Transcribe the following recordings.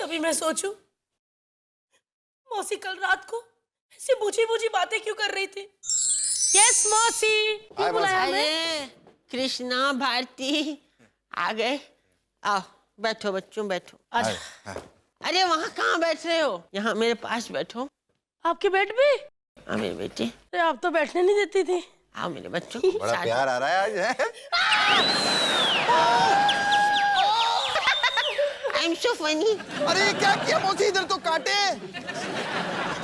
तभी मैं सोचूं, मौसी कल रात को ऐसी बूझी बूझी बातें क्यों कर रही थी। यस मौसी, क्यों बुलाया हमें? अरे कृष्णा भारती आ गए। आओ बैठो बच्चों बैठो। अरे वहाँ कहाँ बैठ रहे हो, यहाँ मेरे पास बैठो। आपके बेड पे? हाँ मेरे बेटे। अरे आप तो बैठने नहीं देती थी। आओ मेरे बच्चों। बड़ा प्यार आ रहा है आज है? I am so funny. अरे क्या किया मौसी, इधर तो काटे।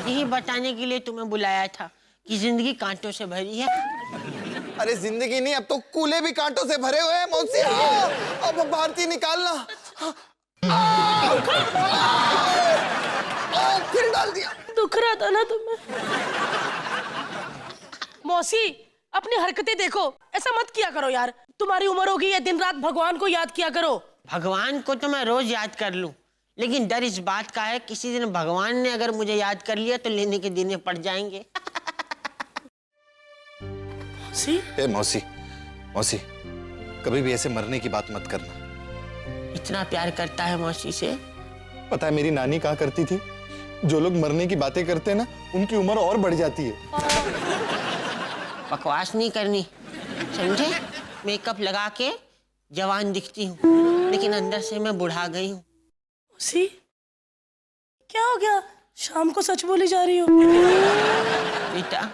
यही बताने के लिए तुम्हें बुलाया था कि जिंदगी कांटों से भरी है। अरे जिंदगी नहीं, अब तो कूले भी कांटों से भरे हुए हैं मौसी। अब भारती निकालना। फिर डाल दिया। दुख रहा था ना तुम्हें। मौसी अपनी हरकतें देखो, ऐसा मत किया करो यार। तुम्हारी उम्र होगी है, दिन रात भगवान को याद किया करो। भगवान को तो मैं रोज याद कर लूं, लेकिन डर इस बात का है किसी दिन भगवान ने अगर मुझे याद कर लिया तो लेने के दिन पड़ जाएंगे। मौसी? ए मौसी, मौसी कभी भी ऐसे मरने की बात मत करना। इतना प्यार करता है मौसी से। पता है मेरी नानी कहा करती थी, जो लोग मरने की बातें करते हैं ना, उनकी उम्र और बढ़ जाती है। बकवास नहीं करनी, समझे? मेकअप लगा के जवान दिखती हूँ, लेकिन अंदर से मैं बुढ़ा गई हूँ। मौसी क्या हो गया, शाम को सच बोली जा रही हो? बेटा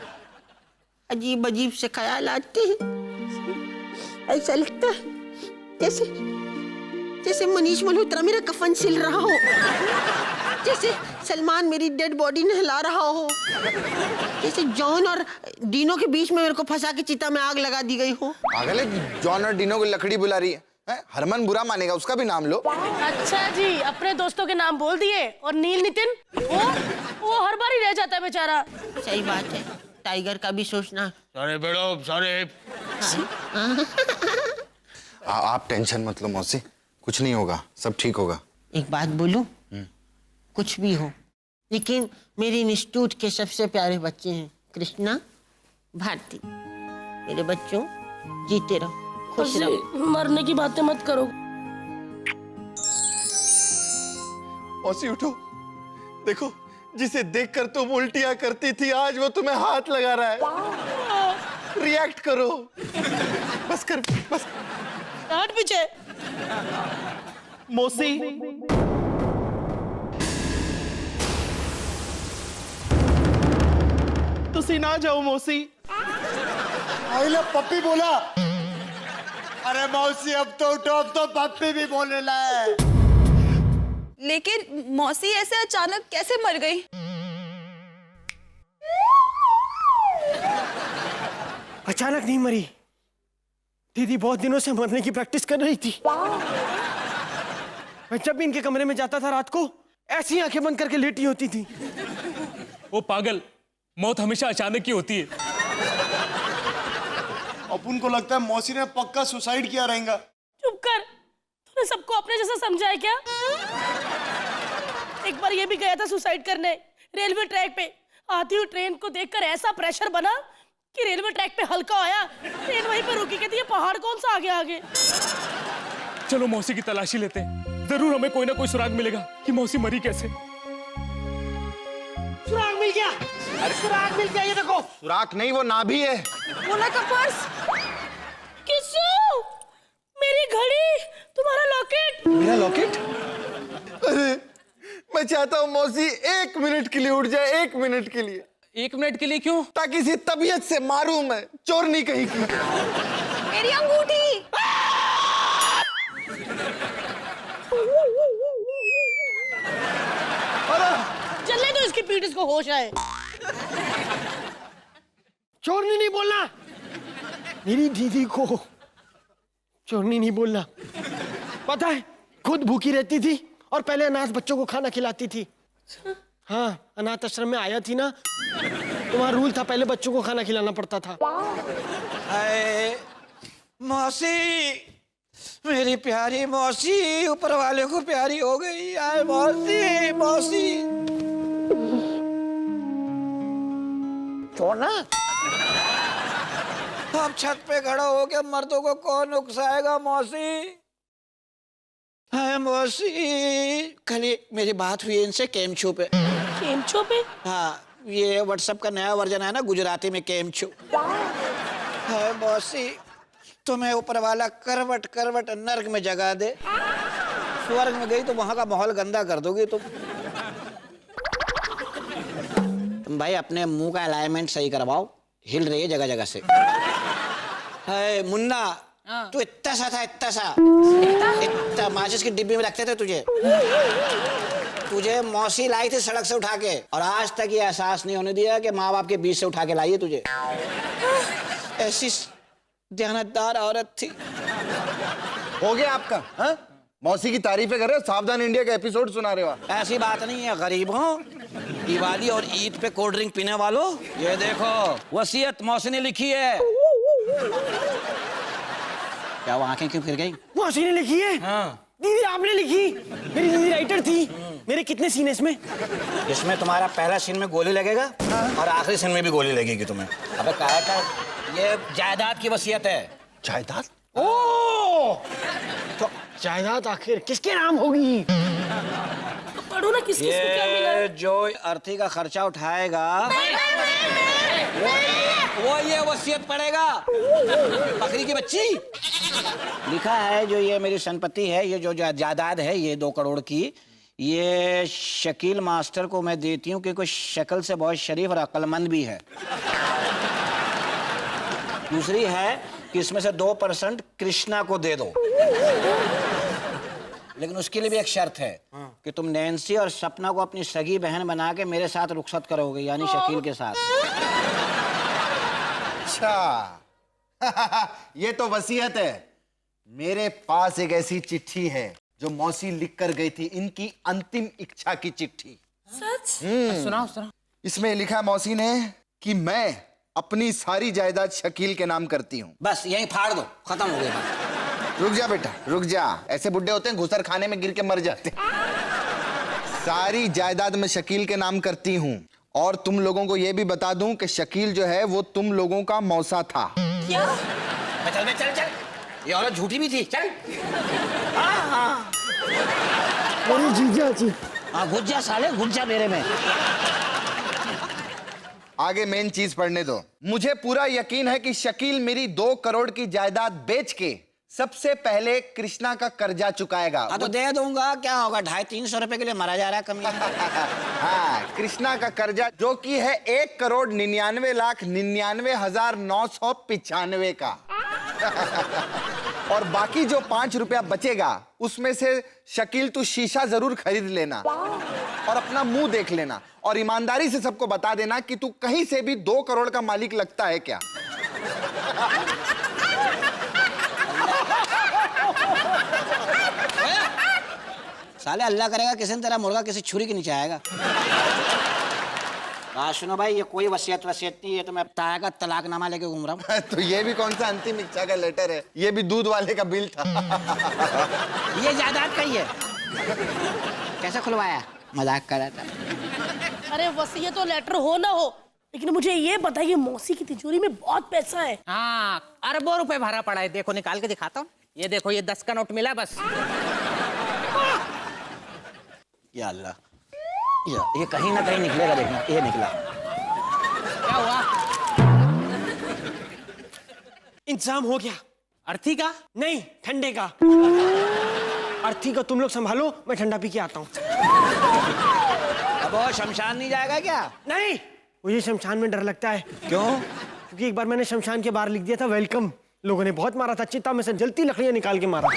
अजीब अजीब से ख्याल आते हैं। ऐसा लगता है जैसे जैसे मनीष मल्होत्रा मेरा कफन सिल रहा हो, जैसे सलमान मेरी डेड बॉडी नहला रहा हो, जैसे जॉन और डीनो के बीच में मेरे को फंसा के चिता में आग लगा दी गई हो। पागल है, जॉन और डीनो को लकड़ी बुला रही है? हरमन बुरा मानेगा, उसका भी नाम लो। अच्छा जी, अपने दोस्तों के नाम बोल दिए। और नील नितिन वो हर बार ही रह जाता है बेचारा। सही बात है, टाइगर का भी सोचना। सॉरी बेटो सॉरी। आप टेंशन मत लो मौसी, कुछ नहीं होगा, सब ठीक होगा। एक बात बोलूं, कुछ भी हो, लेकिन मेरी इंस्टीट्यूट के सबसे प्यारे बच्चे हैं कृष्णा, भारती। मेरे बच्चों जीते रहो, खुश रहो। मरने की बातें मत करो। मौसी उठो, देखो जिसे देखकर तुम उल्टियां करती थी, आज वो तुम्हें हाथ लगा रहा है। रिएक्ट करो, बस कर, बस। हट पीछे। मौसी तुसी ना जाओ मौसी। आइले पप्पी बोला। अरे मौसी अब तो उठो, अब तो पप्पी भी बोलने लाए। लेकिन मौसी ऐसे अचानक कैसे मर गई? अचानक नहीं मरी, दीदी बहुत दिनों से मरने की प्रैक्टिस कर रही थी। मैं जब भी इनके कमरे में जाता था रात को, ऐसी आंखें बंद करके लेटी होती थी। वो पागल, मौत हमेशा अचानक ही होती है। अपन को लगता है मौसी ने पक्का सुसाइड किया रहेगा। चुप कर, तूने सबको अपने जैसा समझा है क्या? एक बार ये भी गया था सुसाइड करने, रेलवे ट्रैक पे। आती हुई ट्रेन को देखकर ऐसा प्रेशर बना कि रेलवे ट्रैक पे हल्का आया, ट्रेन वहीं पे रुकी। कहती है पहाड़ कौन सा आगे आगे। चलो मौसी की तलाशी लेते हैं, जरूर हमें कोई ना कोई सुराग मिलेगा कि मौसी मरी कैसे। सुराग मिल गया, अरे सुराग मिल गया, ये देखो। सुराग नहीं, वो नाभि है। मोना का पर्स। किस्सू, मेरी घड़ी, तुम्हारा लॉकेट। मेरा लॉकेट? अरे मैं चाहता हूँ मौसी 1 मिनट के लिए उठ जाए, 1 मिनट के लिए। 1 मिनट के लिए क्यों? ताकि इसी तबीयत से मारूं मैं, चोर नहीं कहीं की। मेरी अंगूठी। चलने दो इसकी पीठ, इसको होश आए। चोरनी नहीं बोलना, मेरी दीदी को चोरनी नहीं बोलना। पता है, खुद भूखी रहती थी और पहले अनाथ बच्चों को खाना खिलाती थी। हाँ, अनाथ आश्रम में आया थी ना, तो वहाँ रूल था, पहले बच्चों को खाना खिलाना पड़ता था। मौसी, मेरी प्यारी मौसी, ऊपर वाले को प्यारी हो गई। आए मौसी, मौसी। छोड़ना, अब छत पे खड़ा हो के मर्दों को कौन उकसाएगा मौसी? है मौसी, कल मेरी बात हुई इनसे केमचो पे। केमचो पे? हाँ, ये व्हाट्सएप का नया वर्जन है ना गुजराती में, केमचो। है मौसी, तुम्हें ऊपर वाला करवट करवट नर्क में जगा दे, स्वर्ग में गई तो वहां का माहौल गंदा कर दोगी तुम। तुम भाई अपने मुंह का अलाइनमेंट सही करवाओ, हिल रही है जगह जगह से। है मुन्ना, तू इतना सा था, इतना सा, इतना माचिस की डिब्बी में रखते थे तुझे। तुझे मौसी लाई थी सड़क से उठा के, और आज तक ये एहसास नहीं होने दिया कि माँ बाप के बीच से उठा के लाई है तुझे। ऐसी ध्यानदार औरत थी। हो गया आपका? हाँ? मौसी की तारीफें कर रहे हो, सावधान इंडिया का एपिसोड सुना रहे हो आप। ऐसी बात नहीं है गरीबों, दिवाली और ईद पे कोल्ड ड्रिंक पीने वालों, ये देखो वसीयत मौसी ने लिखी है। क्या वो आंखें क्यों फिर गई? मौसी ने लिखी है? हाँ। दीदी आपने लिखी? मेरी दीदी राइटर थी। मेरे कितने सीन है इसमें? इसमें तुम्हारा पहला सीन में गोली लगेगा और आखिरी सीन में भी गोली लगेगी तुम्हें। अबे क्या है, ये जायदाद की वसीयत है। जायदाद? ओ, तो जायदाद आखिर किसके नाम होगी? तो पढ़ो ना, किस किस को क्या मिला ये है? जो अर्थी का खर्चा उठाएगा वो ये वसीयत पड़ेगा। बकरी की बच्ची। लिखा है जो ये मेरी संपत्ति है, ये जो जायदाद है, ये 2 करोड़ की, ये शकील मास्टर को मैं देती हूँ क्योंकि शक्ल से बहुत शरीफ और अक्लमंद भी है। दूसरी है कि इसमें से 2% कृष्णा को दे दो, लेकिन उसके लिए भी एक शर्त है कि तुम नैन्सी और सपना को अपनी सगी बहन बना के मेरे साथ रुखसत करोगे, यानी शकील के साथ। अच्छा ये तो वसीयत है। मेरे पास एक ऐसी चिट्ठी है जो मौसी लिख कर गई थी, इनकी अंतिम इच्छा की चिट्ठी। सच? सुनाओ सुनाओ। इसमें लिखा है मौसी ने कि मैं अपनी सारी जायदाद शकील के नाम करती हूँ। बस यहीं फाड़ दो, खत्म हो गया बात। रुक जा बेटा, रुक जा। ऐसे बुड्ढे होते हैं घुसर खाने में गिर के मर जाते हैं। सारी जायदाद मैं शकील के नाम करती हूँ, और तुम लोगों को यह भी बता दूं कि शकील जो है वो तुम लोगों का मौसा था। क्या? चल चल चल, ये औरत झूठी भी थी। चल। मेरी जीजा जी। हाँ घुस जा साले, घुस जा मेरे में। आगे मेन चीज पढ़ने दो। मुझे पूरा यकीन है कि शकील मेरी 2 करोड़ की जायदाद बेच के सबसे पहले कृष्णा का कर्जा चुकाएगा। हाँ तो दे दूंगा, क्या होगा, 250-300 रुपए के लिए मरा जा रहा है कमी। हाँ, कृष्णा का कर्जा जो कि है 1,99,99,995 का। और बाकी जो 5 रुपया बचेगा उसमें से शकील तू शीशा जरूर खरीद लेना और अपना मुंह देख लेना, और ईमानदारी से सबको बता देना कि तू कहीं से भी 2 करोड़ का मालिक लगता है क्या। साले अल्लाह करेगा किसी ने तेरा मुर्गा किसी छुरी के नीचे आएगा। बात सुनो भाई, ये कोई वसीयत नहीं है, तो मैं ताया का तलाकनामा लेके घूम रहा हूँ। तो ये भी कौन सा अंतिम इच्छा का लेटर है, ये भी दूध वाले का बिल था। ये जायदाद का ही है। कैसे खुलवाया? मजाक कर रहा था। अरे वसीयत तो लेटर हो ना हो, लेकिन मुझे ये बताइए मौसी की तिजोरी में बहुत पैसा है। हाँ, अरबों रुपए भरा पड़ा है। देखो निकाल के दिखाता हूँ। ये देखो, ये 10 का नोट मिला बस। या अल्लाह, ये कहीं ना कहीं निकलेगा, देखना। ये निकला। क्या हुआ? इंतजाम हो गया। अर्थी का? नहीं, ठंडे का। अर्थी का तुम लोग संभालो, मैं ठंडा पी के आता हूँ। अब वो शमशान नहीं जाएगा क्या? नहीं, मुझे शमशान में डर लगता है। क्यों? क्योंकि एक बार मैंने शमशान के बाहर लिख दिया था वेलकम, लोगों ने बहुत मारा था, चिता में से जलती लकड़ियां निकाल के मारा।